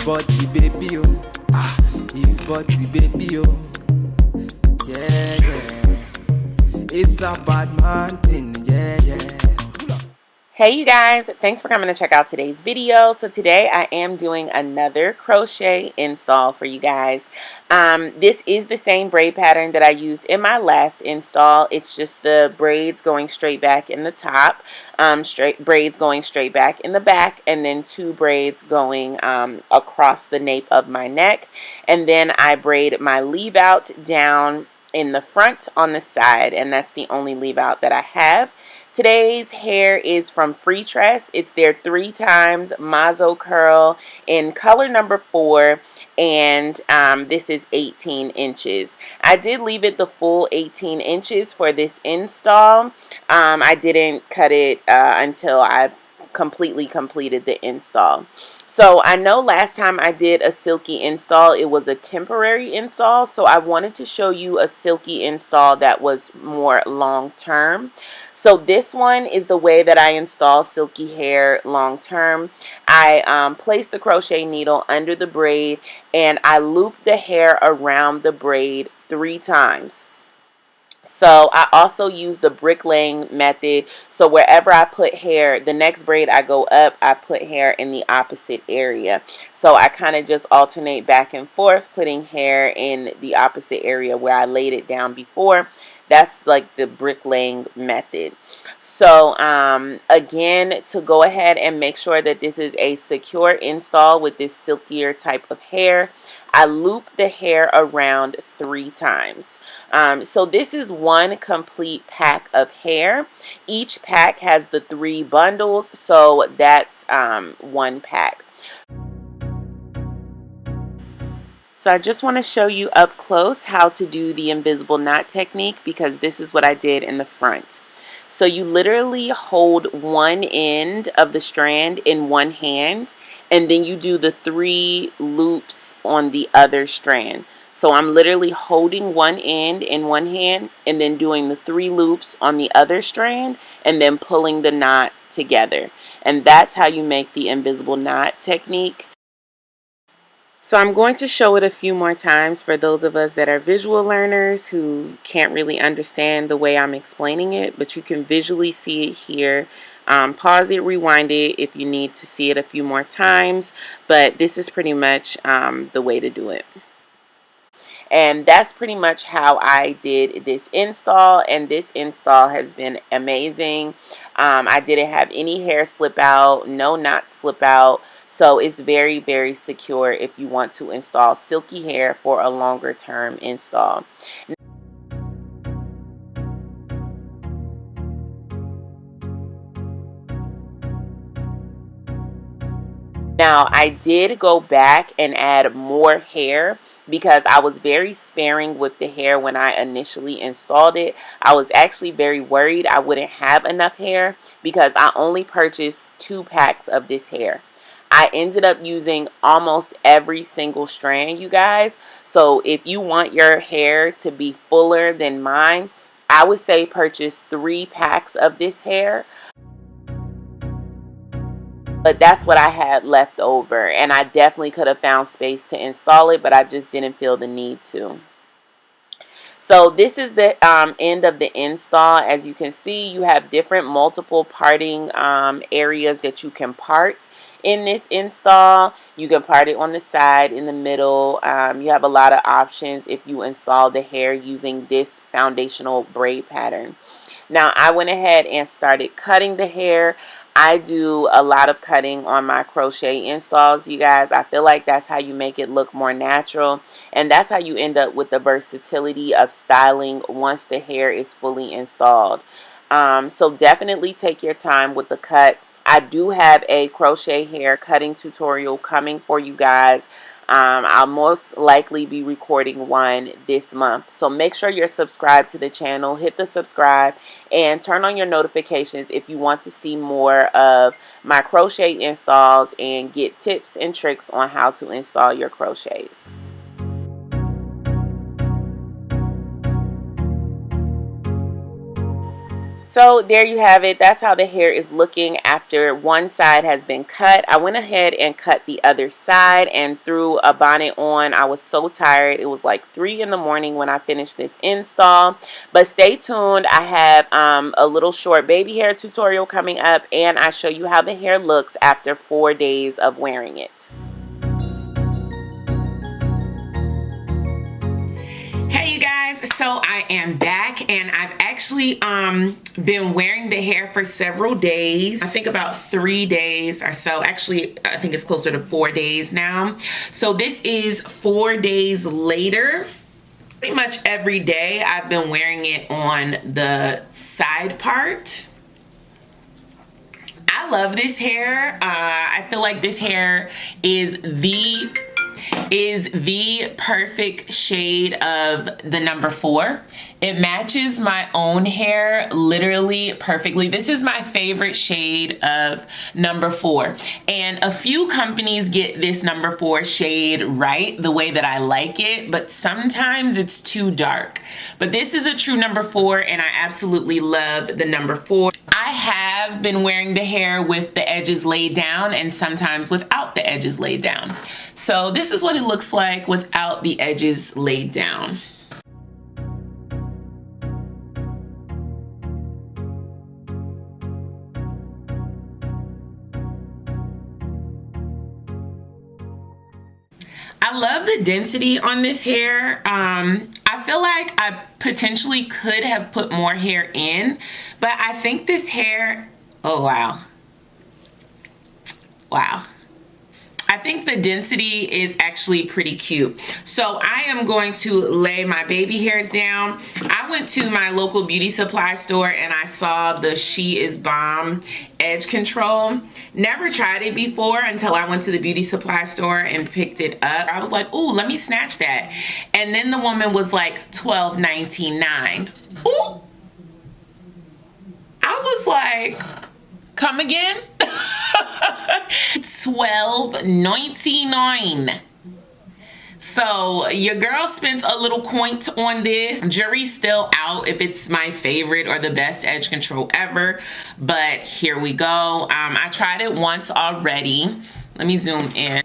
body baby oh, ah, his body baby oh, yeah yeah, it's a bad man thing, yeah yeah. Hey you guys, thanks for coming to check out today's video. So today I am doing another crochet install for you guys. This is the same braid pattern that I used in my last install. It's just the braids going straight back in the top, straight braids going straight back in the back, and then two braids going across the nape of my neck. And then I braid my leave out down in the front on the side, and that's the only leave out that I have. Today's hair is from Freetress. It's their 3x Mazo curl in color number 4, and this is 18 inches. I did leave it the full 18 inches for this install. I didn't cut it until I completely completed the install. So I know last time I did a silky install, it was a temporary install, so I wanted to show you a silky install that was more long term. So this one is the way that I install silky hair long term. I place the crochet needle under the braid and I loop the hair around the braid 3 times. So I also use the bricklaying method. So wherever I put hair, the next braid I go up, I put hair in the opposite area. So I kind of just alternate back and forth, putting hair in the opposite area where I laid it down before. That's like the bricklaying method. So again, to go ahead and make sure that this is a secure install with this silkier type of hair, I loop the hair around 3 times. So this is one complete pack of hair. Each pack has the 3 bundles, so that's one pack. So I just want to show you up close how to do the invisible knot technique, because this is what I did in the front. So you literally hold one end of the strand in one hand, and then you do the 3 loops on the other strand. So I'm literally holding one end in one hand and then doing the 3 loops on the other strand and then pulling the knot together. And that's how you make the invisible knot technique. So I'm going to show it a few more times for those of us that are visual learners who can't really understand the way I'm explaining it, but you can visually see it here. Pause it, rewind it if you need to see it a few more times, but this is pretty much the way to do it. And that's pretty much how I did this install, and this install has been amazing. I didn't have any hair slip out, no knots slip out, so it's very, very secure if you want to install silky hair for a longer term install. Now I did go back and add more hair because I was very sparing with the hair when I initially installed it. I was actually very worried I wouldn't have enough hair because I only purchased 2 packs of this hair. I ended up using almost every single strand, you guys. So if you want your hair to be fuller than mine, I would say purchase 3 packs of this hair. But that's what I had left over, and I definitely could have found space to install it, but I just didn't feel the need to. So this is the end of the install. As you can see, you have different multiple parting areas that you can part in this install. You can part it on the side, in the middle. You have a lot of options if you install the hair using this foundational braid pattern. Now I went ahead and started cutting the hair. I do a lot of cutting on my crochet installs, you guys. I feel like that's how you make it look more natural, and that's how you end up with the versatility of styling once the hair is fully installed. So definitely take your time with the cut. I do have a crochet hair cutting tutorial coming for you guys. I'll most likely be recording one this month. So make sure you're subscribed to the channel. Hit the subscribe and turn on your notifications if you want to see more of my crochet installs and get tips and tricks on how to install your crochets. So there you have it. That's how the hair is looking after one side has been cut. I went ahead and cut the other side and threw a bonnet on. I was so tired. It was like 3 in the morning when I finished this install. But stay tuned. I have a little short baby hair tutorial coming up, and I show you how the hair looks after 4 days of wearing it. Hey you guys, so I am back, and I've actually been wearing the hair for several days. I think about 3 days or so. Actually, I think it's closer to 4 days now. So this is 4 days later. Pretty much every day I've been wearing it on the side part. I love this hair. I feel like this hair is the perfect shade of the number 4. It matches my own hair literally perfectly. This is my favorite shade of number 4. And a few companies get this number 4 shade right the way that I like it, but sometimes it's too dark. But this is a true number 4, and I absolutely love the number 4. I have been wearing the hair with the edges laid down and sometimes without the edges laid down. So this is what it looks like without the edges laid down. I love the density on this hair. I feel like I potentially could have put more hair in, but I think this hair, oh wow. Wow. I think the density is actually pretty cute. So I am going to lay my baby hairs down. I went to my local beauty supply store and I saw the She Is Bomb edge control. Never tried it before until I went to the beauty supply store and picked it up. I was like, ooh, let me snatch that. And then the woman was like $12.99. Ooh. I was like, come again? $12.99. So your girl spent a little coin on this. Jury's still out if it's my favorite or the best edge control ever, but here we go. I tried it once already. Let me zoom in.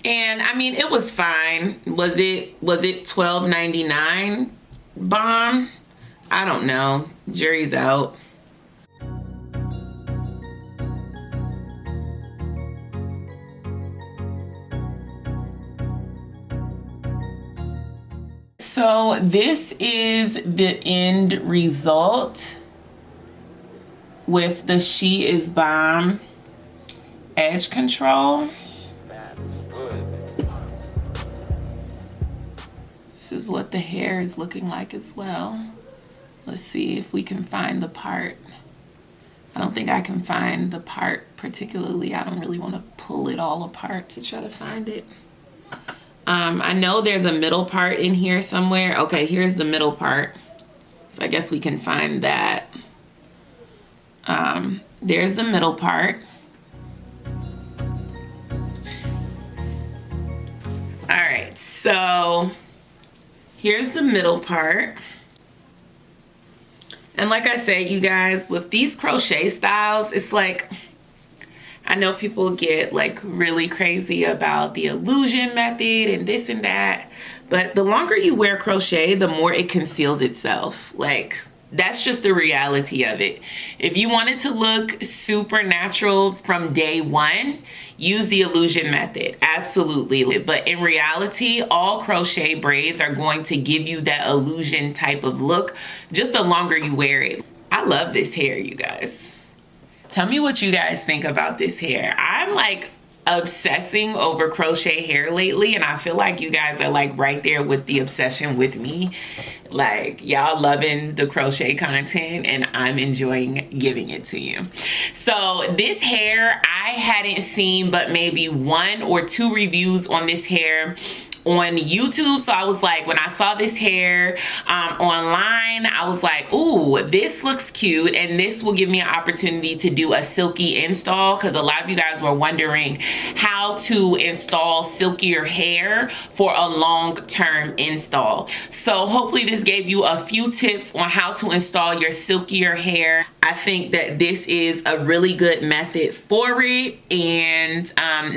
And I mean, it was fine. Was it $12.99 bomb? I don't know. Jury's out. So this is the end result with the She Is Bomb edge control. This is what the hair is looking like as well. Let's see if we can find the part. I don't think I can find the part particularly. I don't really want to pull it all apart to try to find it. I know there's a middle part in here somewhere. Okay, here's the middle part. So I guess we can find that. There's the middle part. All right, so here's the middle part. And like I said, you guys, with these crochet styles, it's like, I know people get like really crazy about the illusion method and this and that, but the longer you wear crochet, the more it conceals itself. Like, that's just the reality of it. If you want it to look super natural from day one, use the illusion method, absolutely. But in reality, all crochet braids are going to give you that illusion type of look, just the longer you wear it. I love this hair, you guys. Tell me what you guys think about this hair. I'm like obsessing over crochet hair lately, and I feel like you guys are like right there with the obsession with me. Like, y'all loving the crochet content and I'm enjoying giving it to you. So this hair, I hadn't seen but maybe 1 or 2 reviews on this hair on YouTube. So I was like, when I saw this hair online, I was like, ooh, this looks cute, and this will give me an opportunity to do a silky install, because a lot of you guys were wondering how to install silkier hair for a long-term install. So hopefully this gave you a few tips on how to install your silkier hair. I think that this is a really good method for it, and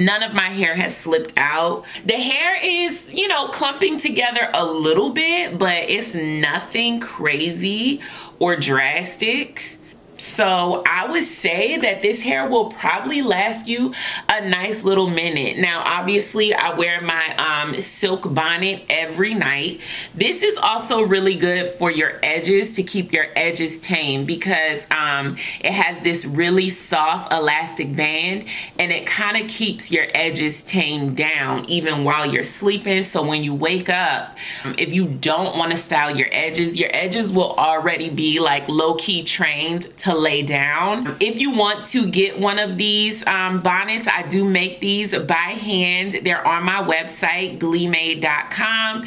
none of my hair has slipped out. The hair is, you know, clumping together a little bit, but it's nothing crazy or drastic. So I would say that this hair will probably last you a nice little minute. Now, obviously, I wear my silk bonnet every night. This is also really good for your edges, to keep your edges tame, because it has this really soft elastic band, and it kind of keeps your edges tamed down even while you're sleeping. So when you wake up, if you don't want to style your edges will already be like low-key trained to lay down. If you want to get one of these bonnets, I do make these by hand. They're on my website, GLEEmade.com.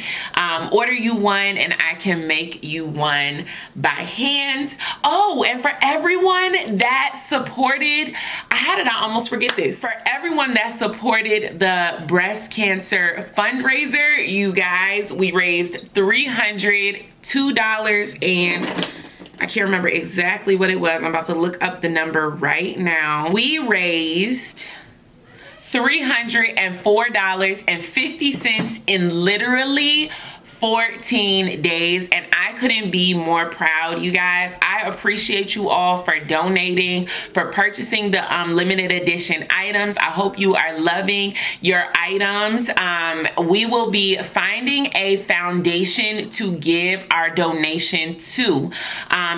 Order you one and I can make you one by hand. Oh, and for everyone that supported, how did I almost forget this? For everyone that supported the breast cancer fundraiser, you guys, we raised $302 and I can't remember exactly what it was. I'm about to look up the number right now. We raised $304.50 in literally 14 days, and I couldn't be more proud, you guys. I appreciate you all for donating, for purchasing the limited edition items. I hope you are loving your items. We will be finding a foundation to give our donation to.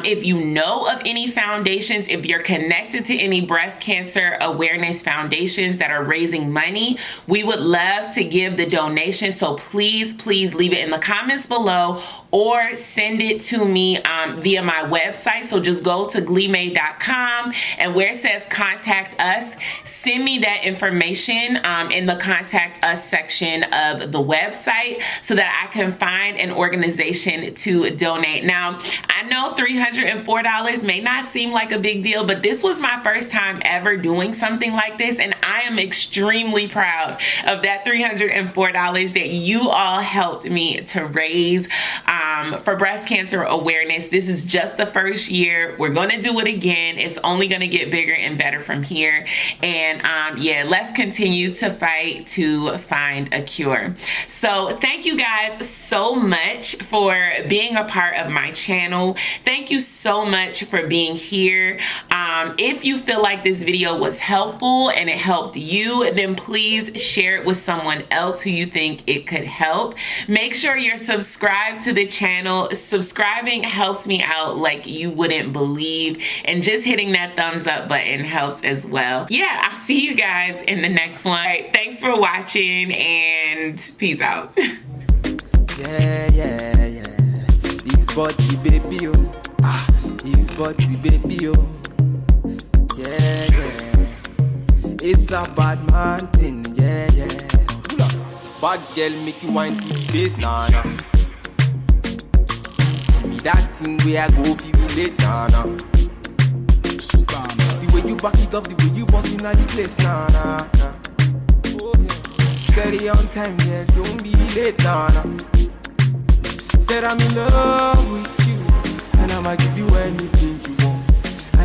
If you know of any foundations, if you're connected to any breast cancer awareness foundations that are raising money, we would love to give the donation. So please leave it in the comments below or send it to me via my website. So just go to GLEEmade.com, and where it says contact us, send me that information in the contact us section of the website so that I can find an organization to donate. Now, I know $304 may not seem like a big deal, but this was my first time ever doing something like this, and I am extremely proud of that $304 that you all helped me to raise for breast cancer awareness. This is just the first year. We're gonna do it again. It's only gonna get bigger and better from here. And yeah, let's continue to fight to find a cure. So thank you guys so much for being a part of my channel. Thank you so much for being here. If you feel like this video was helpful and it helped you, then please share it with someone else who you think it could help. Make sure you're subscribed to the channel. Subscribing helps me out like you wouldn't believe, and just hitting that thumbs up button helps as well. Yeah, I'll see you guys in the next one. All right, thanks for watching, and peace out. Yeah. This body baby, oh. This body baby, oh. Yeah. It's a bad man thing, yeah. Bad girl make you wine to the face, nah. Give me that thing where I go feel late, nah. The way you back it up, the way you bust in the place, nah. Steady on time, girl, don't be late, nah. Said I'm in love with you, and I'ma give you anything you want.